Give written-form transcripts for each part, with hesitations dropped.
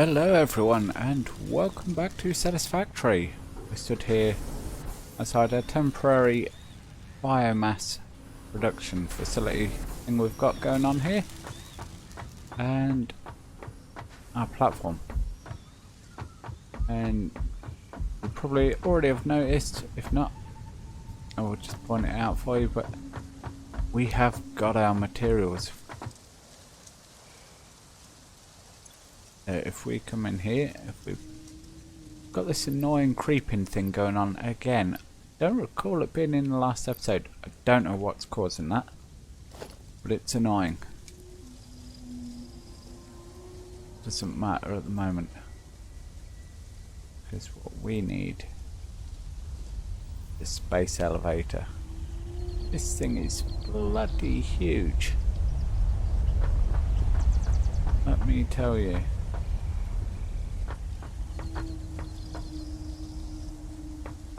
Hello everyone and welcome back to Satisfactory. We stood here outside a temporary biomass production facility thing we've got going on here and our platform. And you probably already have noticed, if not I will just point it out for you, but we have got our materials. If we come in here, if we've got this annoying creeping thing going on again, don't recall it being in the last episode. I don't know what's causing that, but it's annoying. Doesn't matter at the moment, because what we need is a space elevator. This thing is bloody huge, let me tell you.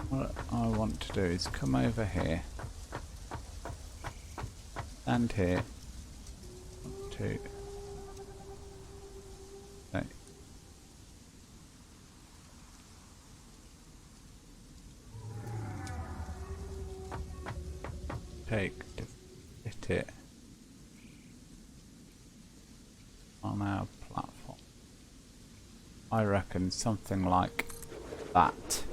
What I want to do is come over here, stand here, 1, 2, 3. Take to fit it on our platform. I reckon something like that.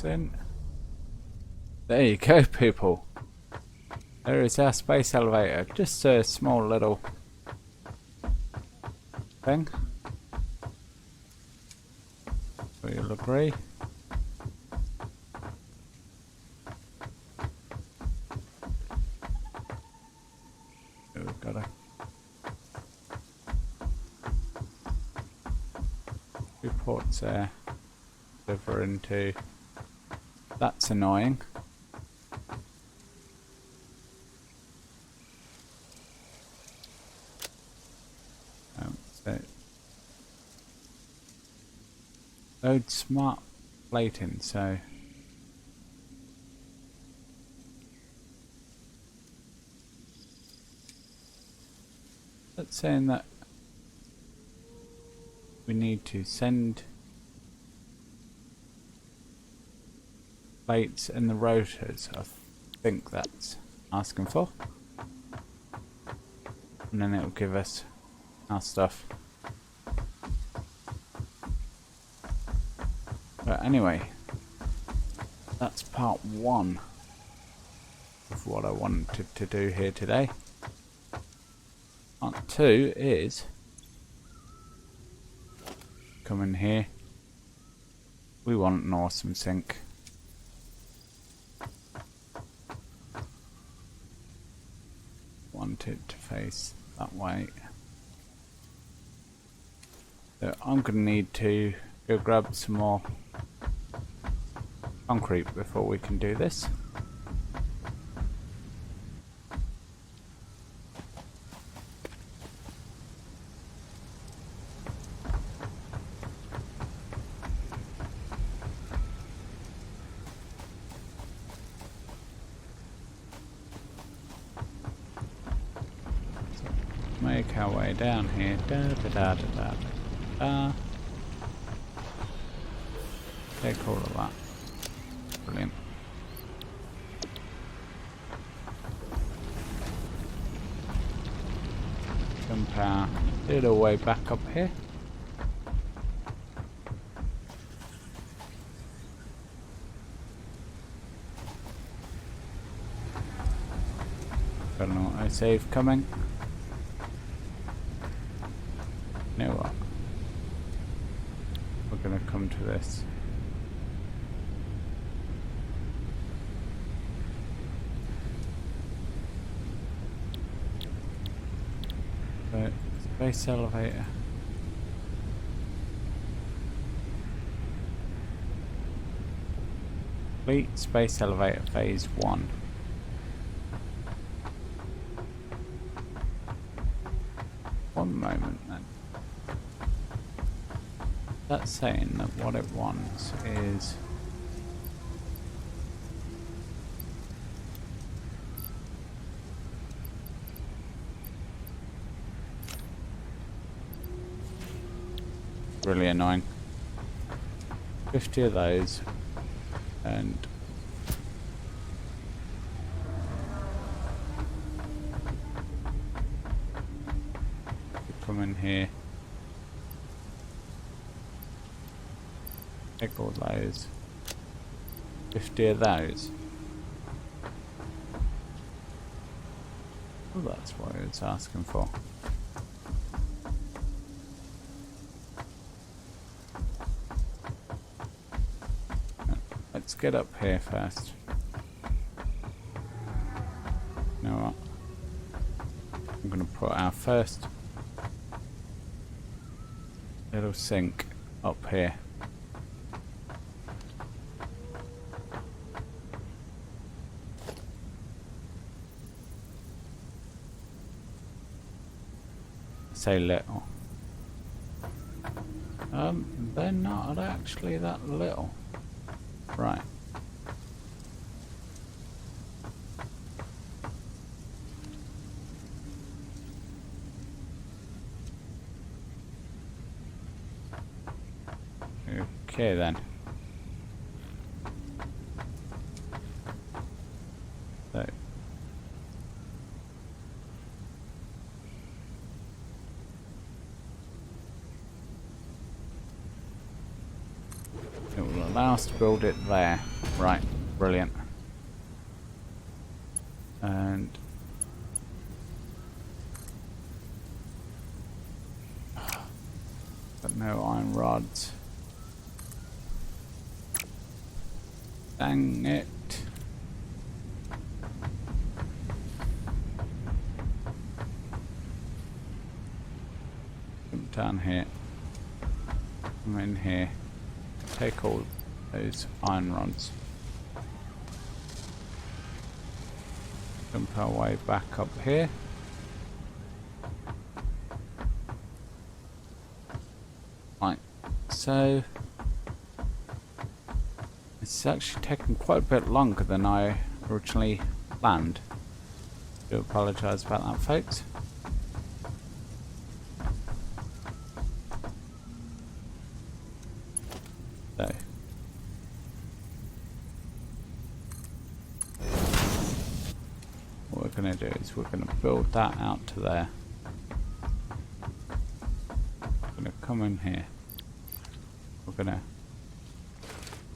In. There you go, people. There is our space elevator. Just a small little thing. You'll agree. We've got a few ports there. Deliver into. That's annoying. So load smart plating, so that's saying that we need to send plates and the rotors. I think that's asking for, and then it'll give us our stuff. But anyway, that's part 1 of what I wanted to do here today. Part 2 is come in here. We want an awesome sink. Want it to face that way. So I'm going to need to go grab some more concrete before we can do this. Make our way down here. Da, da, da, da, da, da. Take all of that. Brilliant. Jump our little way back up here. Got an autosave coming. You know what? We're gonna come to this. Right, space elevator. Complete space elevator phase 1. One moment then. That's saying that what it wants is really annoying. 50 of those and come in here. Take all those. 50 of those. Oh, that's what it's asking for. Let's get up here first. You know what? I'm going to put our first little sink up here. Say little. They're not actually that little. Right. Okay then. So it will allow us to build it there. Right, brilliant. And but no iron rods. Dang it. Come down here. Come in here. Take all those iron rods. Jump our way back up here. Right, so it's actually taken quite a bit longer than I originally planned. I do apologise about that, folks. So what we're going to do is we're going to build that out to there. We're going to come in here. We're going to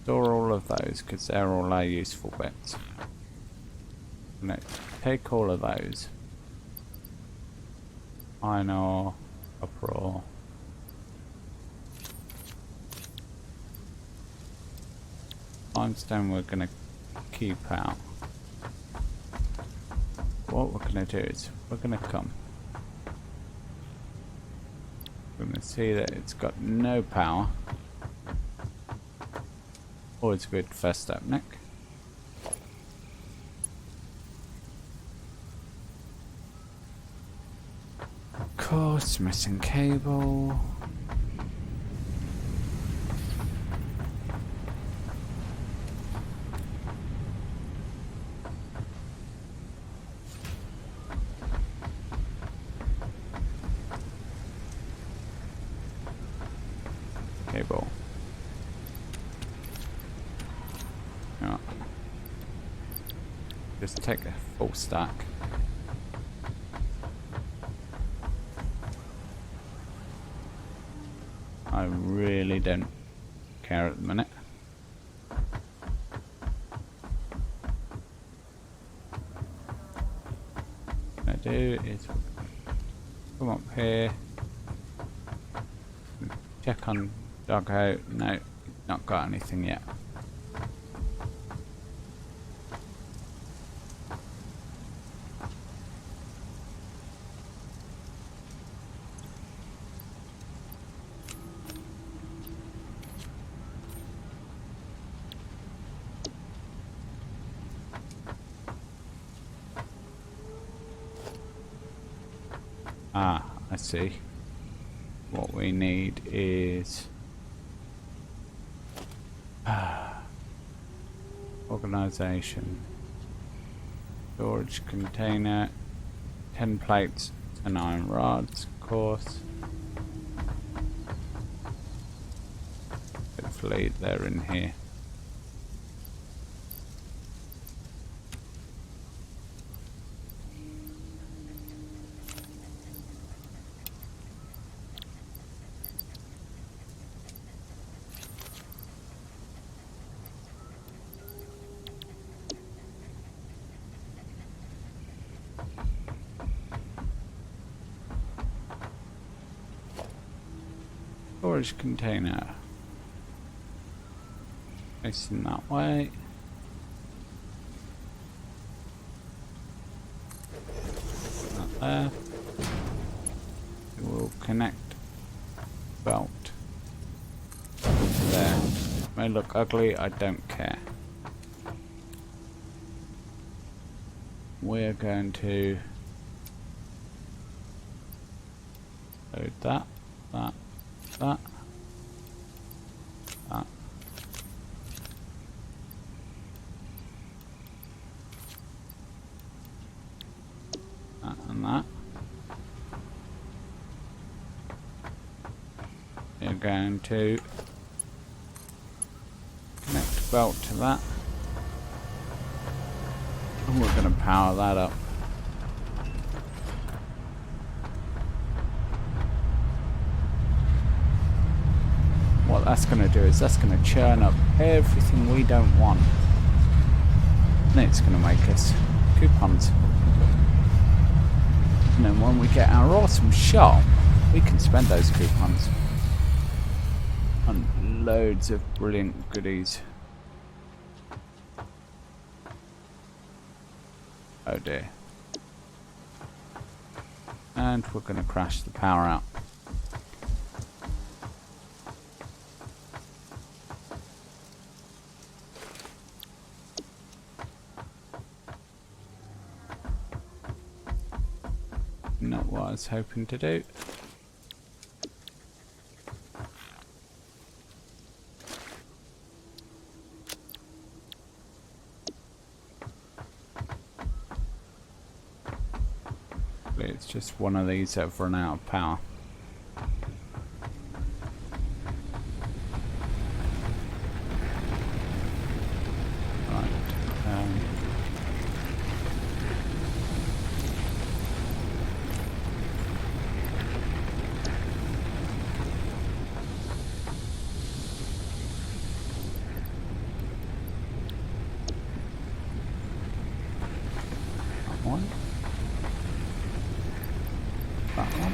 store all of those because they're all our useful bits. I'm going to take all of those. Iron ore, copper ore. Limestone we're going to keep out. What we're going to do is we're going to come. We're going to see that it's got no power. Always a good first step, Nick. Of course, missing cable. Cable. Yeah. Just take a full stack. I really don't care at the minute. do is come up here, check on Doggo. No, not got anything yet. Ah, I see. What we need is organization, storage container, 10 plates and iron rods, of course. Hopefully they're in here. Storage container. Facing that way. That there. We will connect belt there. May look ugly, I don't care. We're going to load that, that, that, that. That and that. We're going to connect belt to that. And we're going to power that up. What that's going to do is that's going to churn up everything we don't want. And it's going to make us coupons. And then when we get our awesome shop, we can spend those coupons on loads of brilliant goodies. Oh dear. And we're going to crash the power out. Not what I was hoping to do. It's just one of these that have run out of power. Right. That one. That one.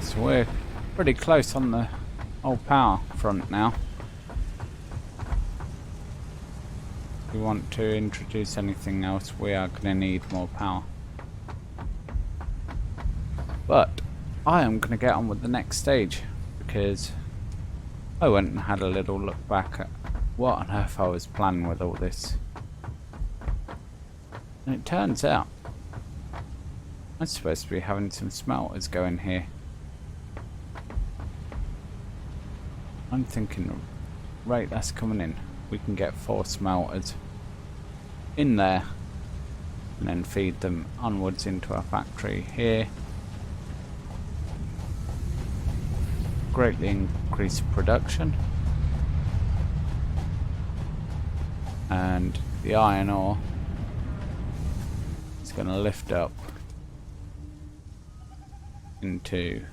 So we're pretty close on the old power front now. If we want to introduce anything else, we are going to need more power. But I am going to get on with the next stage, because I went and had a little look back at what on earth I was planning with all this. And it turns out I'm supposed to be having some smelters going here. I'm thinking, right, that's coming in. We can get 4 smelters in there and then feed them onwards into our factory here. Greatly increase production. And the iron ore is going to lift up into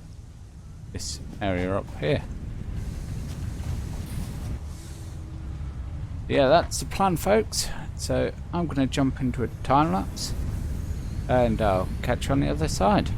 this area up here. Yeah, that's the plan, folks. So I'm going to jump into a time lapse and I'll catch you on the other side.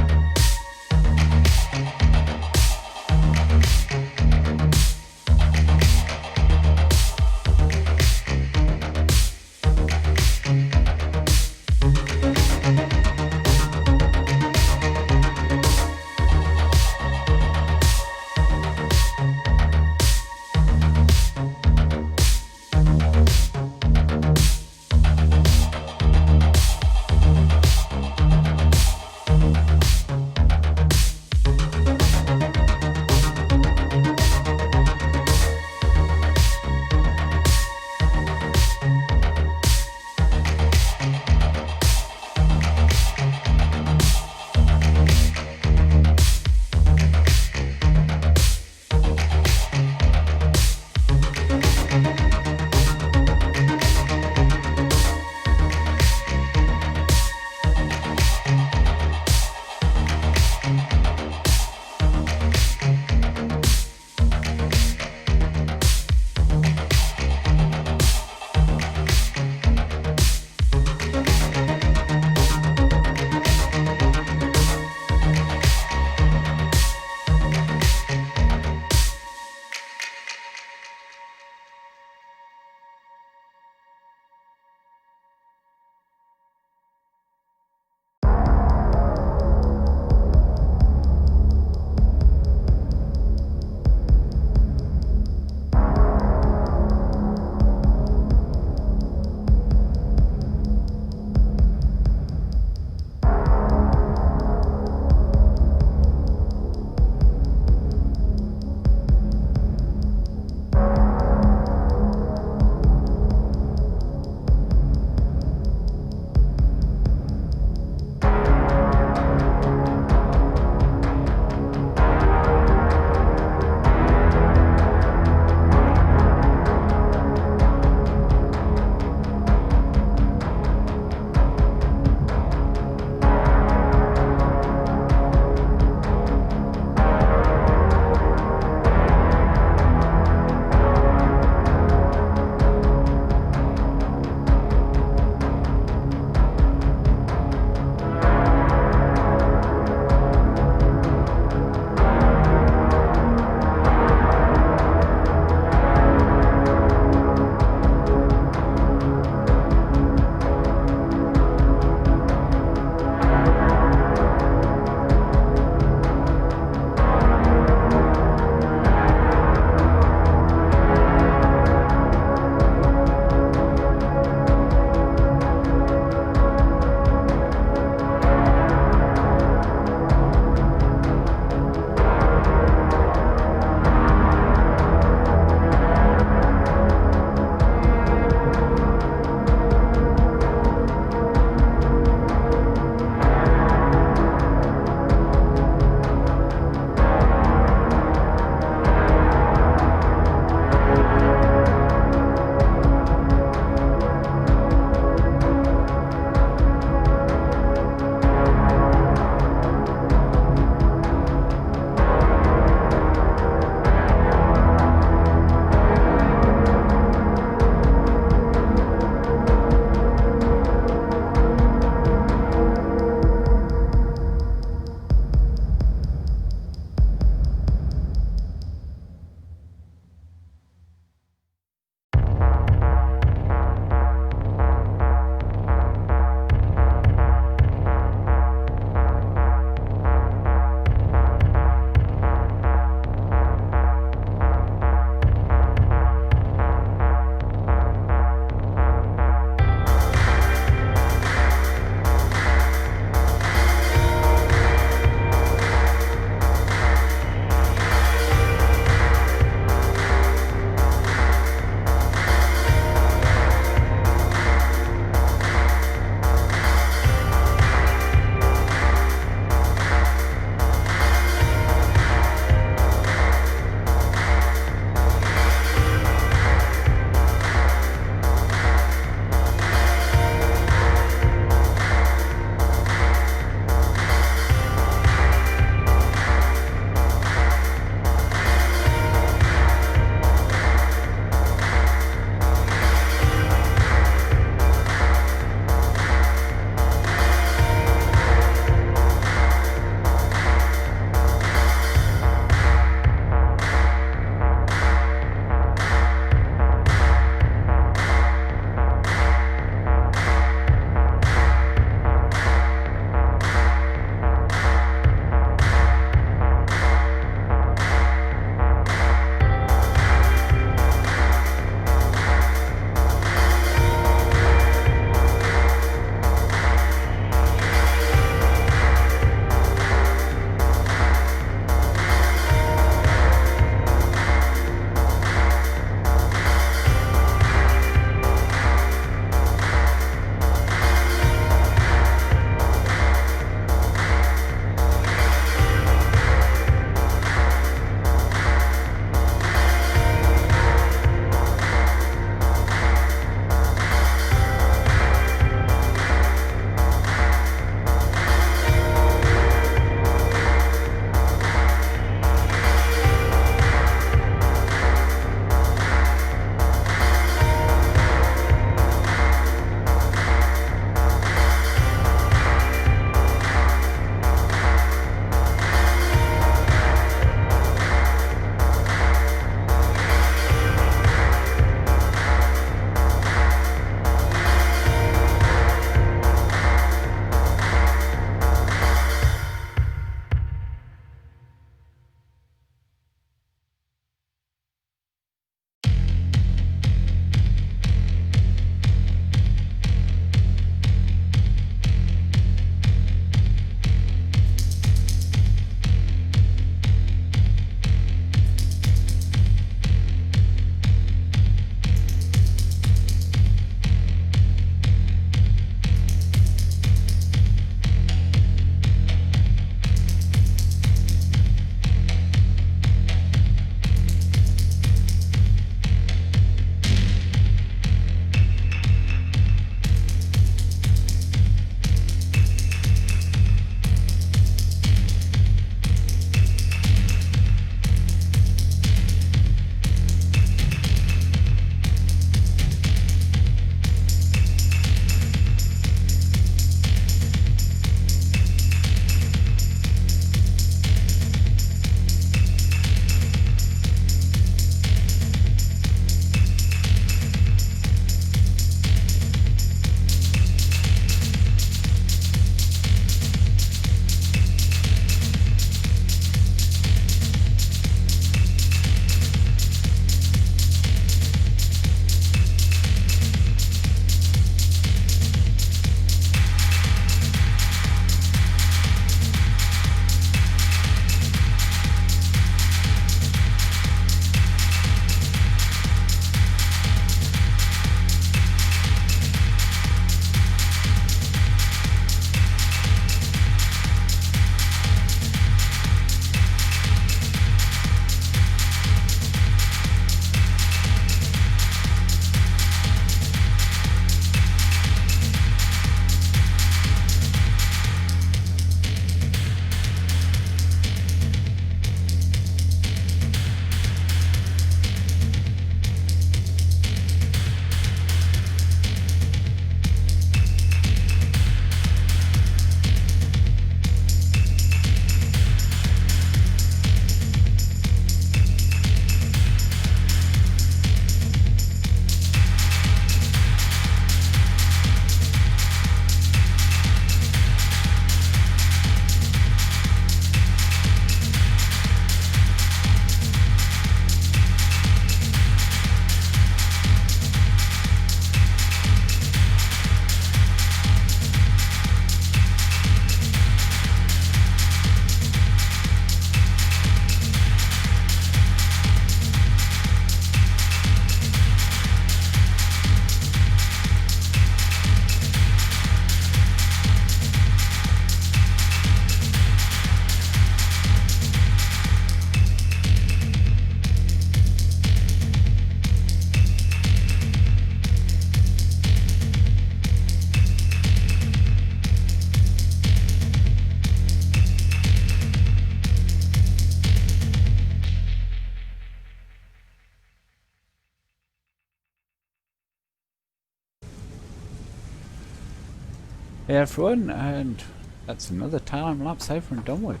Hey everyone, and that's another time lapse over and done with.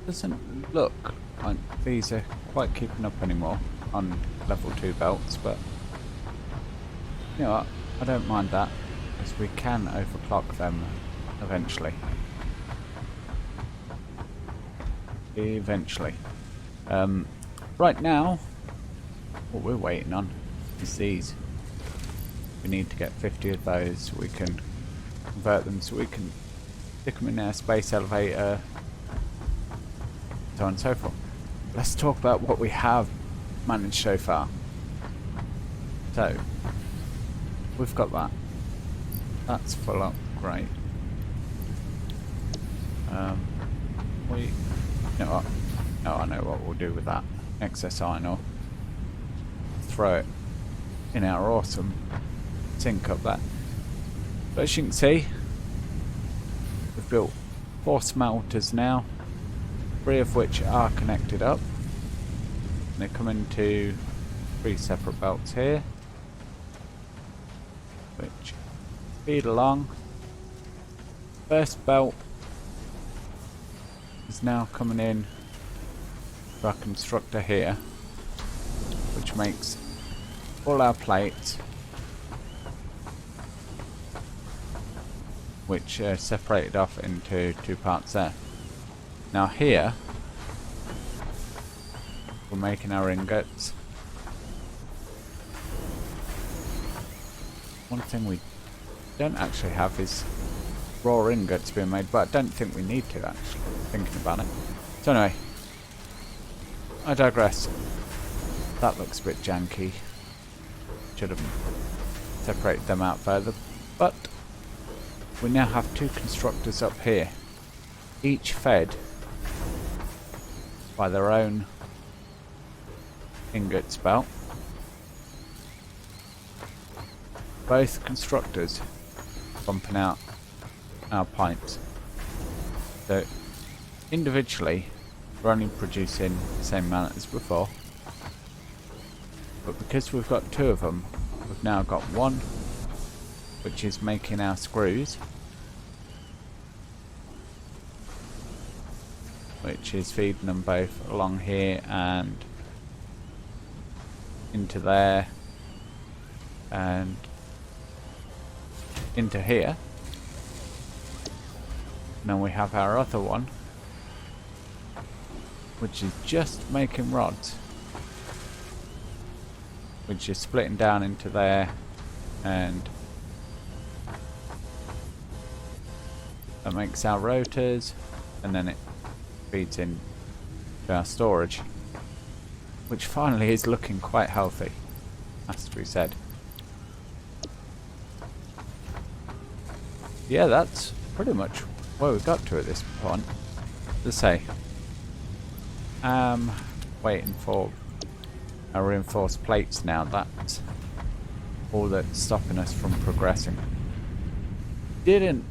Doesn't look like these are quite keeping up anymore on level 2 belts, but you know what, I don't mind that, because we can overclock them eventually. Right now, what we're waiting on is these. We need to get 50 of those so we can convert them, so we can stick them in our space elevator, so on and so forth. Let's talk about what we have managed so far. So, we've got that. That's full up, great. You know what? No, I know what we'll do with that excess iron ore. Throw it in our awesome sink up there. But as you can see, we've built 4 smelters now, 3 of which are connected up. And they come into 3 separate belts here, which feed along. First belt is now coming in to our constructor here, which makes all our plates, which are separated off into 2 parts there. Now here we're making our ingots. One thing we don't actually have is raw ingots being made, but I don't think we need to, actually, thinking about it. So anyway, I digress. That looks a bit janky. Should have separated them out further, but we now have 2 constructors up here, each fed by their own ingots belt. Both constructors bumping out our pipes. So individually we're only producing the same amount as before, but because we've got 2 of them, we've now got 1 which is making our screws, which is feeding them both along here and into there and into here. And then we have our other one, which is just making rods, which is splitting down into there, and that makes our rotors, and then it feeds in to our storage, which finally is looking quite healthy, has to be said. Yeah, that's pretty much where we got to at this point. As I say, waiting for our reinforced plates now. That's all that's stopping us from progressing. Didn't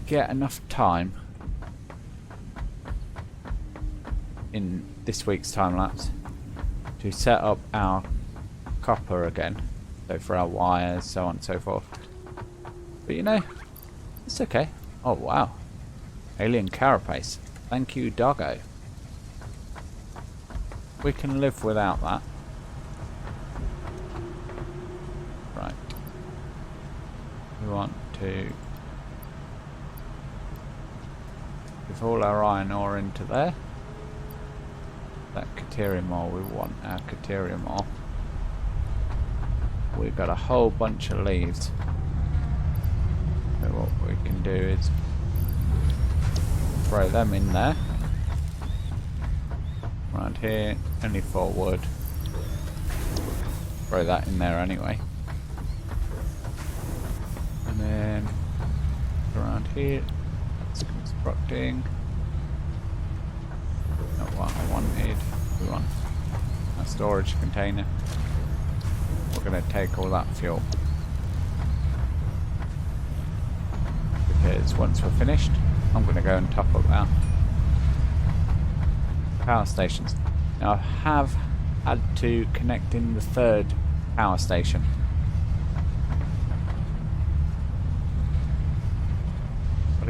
get enough time in this week's time lapse to set up our copper again, so for our wires, so on and so forth. But you know, it's okay. Oh wow, alien carapace, thank you doggo. We can live without that. Right, we want to give all our iron ore into there. That caterium ore, we want our caterium ore. We've got a whole bunch of leaves. So what we can do is throw them in there. Around here, only 4 wood. Throw that in there anyway. And then around here, that's constructing. Not what I wanted. We want a storage container. We're going to take all that fuel, because once we're finished, I'm going to go and top up our power stations. Now I have had to connect in the 3rd power station,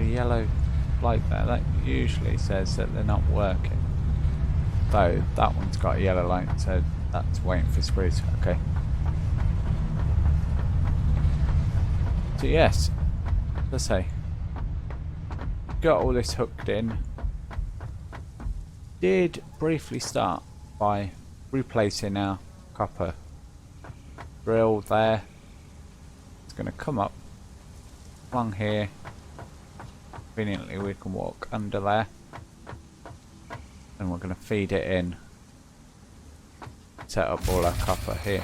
yellow light there. That usually says that they're not working. Though that one's got a yellow light, so that's waiting for screws. Okay. So yes, let's say got all this hooked in. Did briefly start by replacing our copper drill there. It's going to come up along here. Conveniently we can walk under there, and we're going to feed it in, set up all our copper here.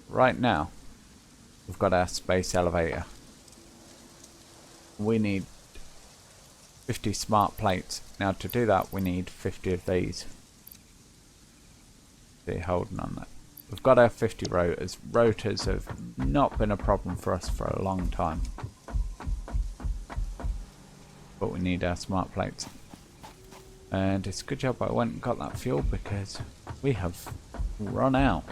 Right now we've got our space elevator. We need 50 smart plates. Now to do that we need 50 of these. See, holding on that. We've got our 50 rotors. Rotors have not been a problem for us for a long time. But we need our smart plates. And it's a good job I went and got that fuel because we have run out.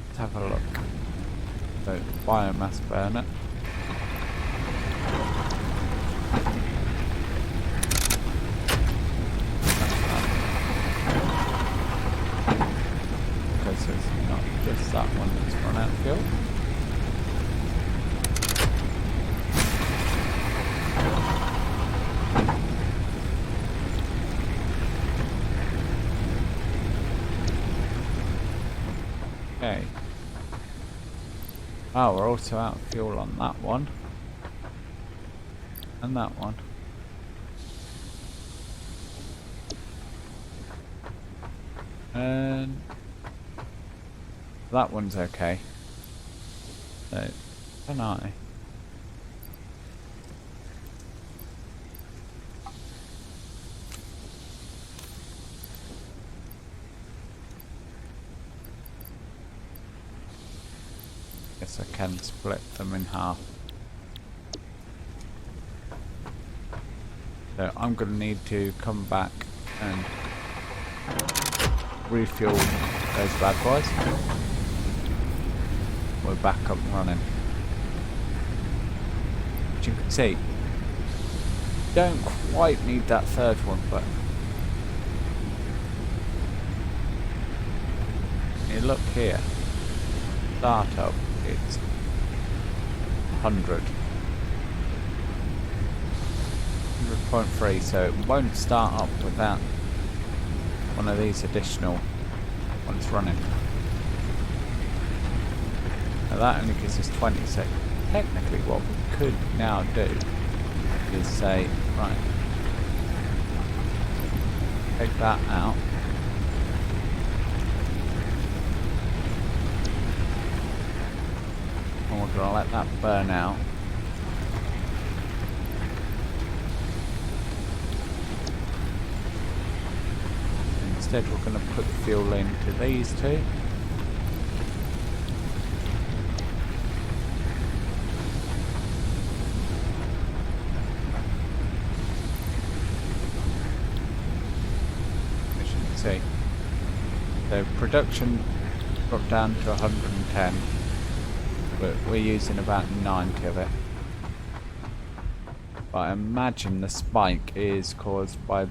Let's have a look. So, biomass burner. Because it's not just that one that's run out of fuel. Okay. Oh, we're also out of fuel on that one. And that one. And that one's okay. So, can I? Guess I can split them in half. So I'm going to need to come back and refuel those bad boys. We're back up and running. As you can see, don't quite need that third one, but you look here, startup, it's 100. 100.3, so it won't start up without one of these additional ones running. Now that only gives us 20, so technically what we could now do is say, right, take that out. And we're going to let that burn out. Instead we're going to put the fuel into these two. As you can see. So production dropped down to 110, but we're using about 90 of it. But I imagine the spike is caused by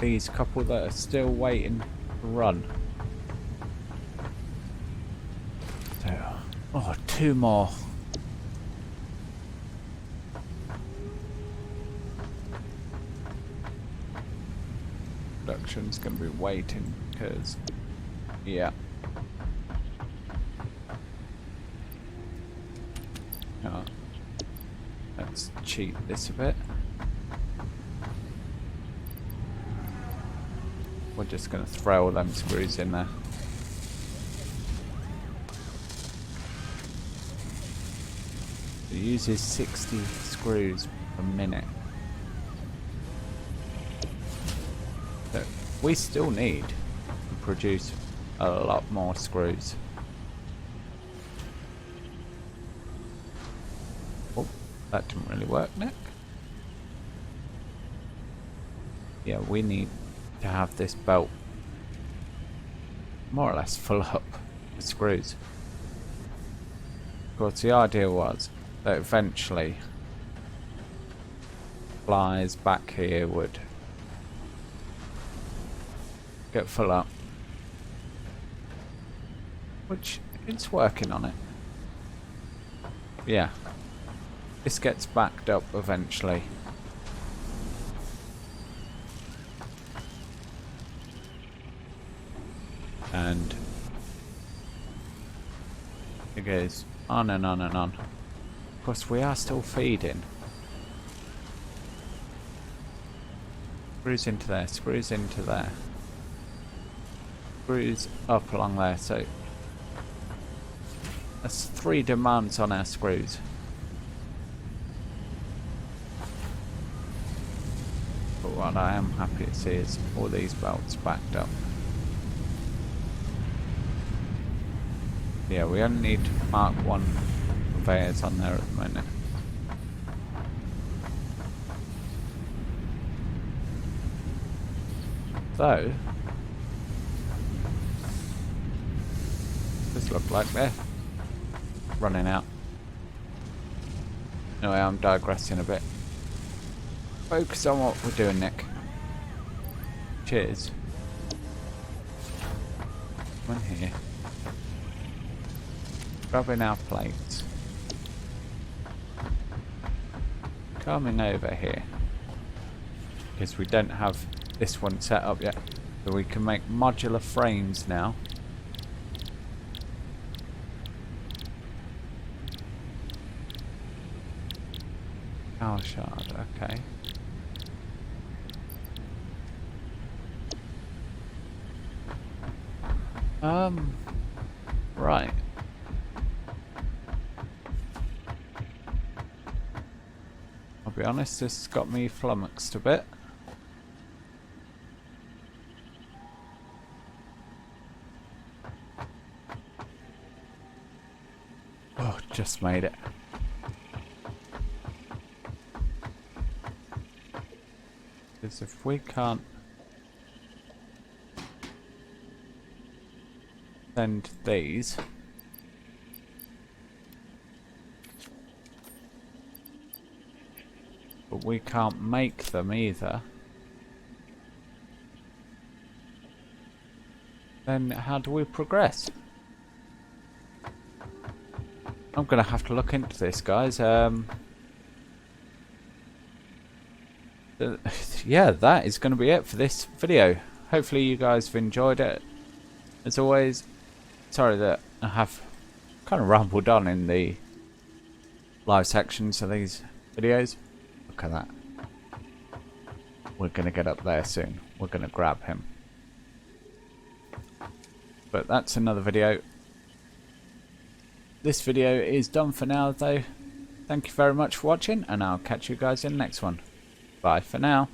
these couple that are still waiting to run. So, oh, 2 more. Production's going to be waiting because, yeah. Let's cheat this a bit. We're just going to throw all them screws in there. It uses 60 screws per minute. So we still need to produce a lot more screws. Oh, that didn't really work, Nick. Yeah, we need to have this belt more or less full up with screws. Of course, the idea was that eventually flies back here would get full up, which it's working on it. Yeah, this gets backed up eventually. And it goes on and on and on. Of course, we are still feeding. Screws into there, screws into there. Screws up along there, so that's 3 demands on our screws. But what I am happy to see is all these belts backed up. Yeah, we only need Mark 1 conveyors on there at the moment. So, this looks like they're running out. Anyway, I'm digressing a bit. Focus on what we're doing, Nick. Cheers. Come in here. Grabbing our plates. Coming over here. Because we don't have this one set up yet. So we can make modular frames now. Power shard, okay. Right. I'll be honest, this has got me flummoxed a bit. Oh, just made it. Because if we can't send these, but we can't make them either, then how do we progress? I'm gonna have to look into this, guys. Yeah, that is going to be it for this video. Hopefully you guys have enjoyed it. As always, sorry that I have kind of rambled on in the live sections of these videos. Look at that. We're going to get up there soon. We're going to grab him. But that's another video. This video is done for now though. Thank you very much for watching, and I'll catch you guys in the next one. Bye for now.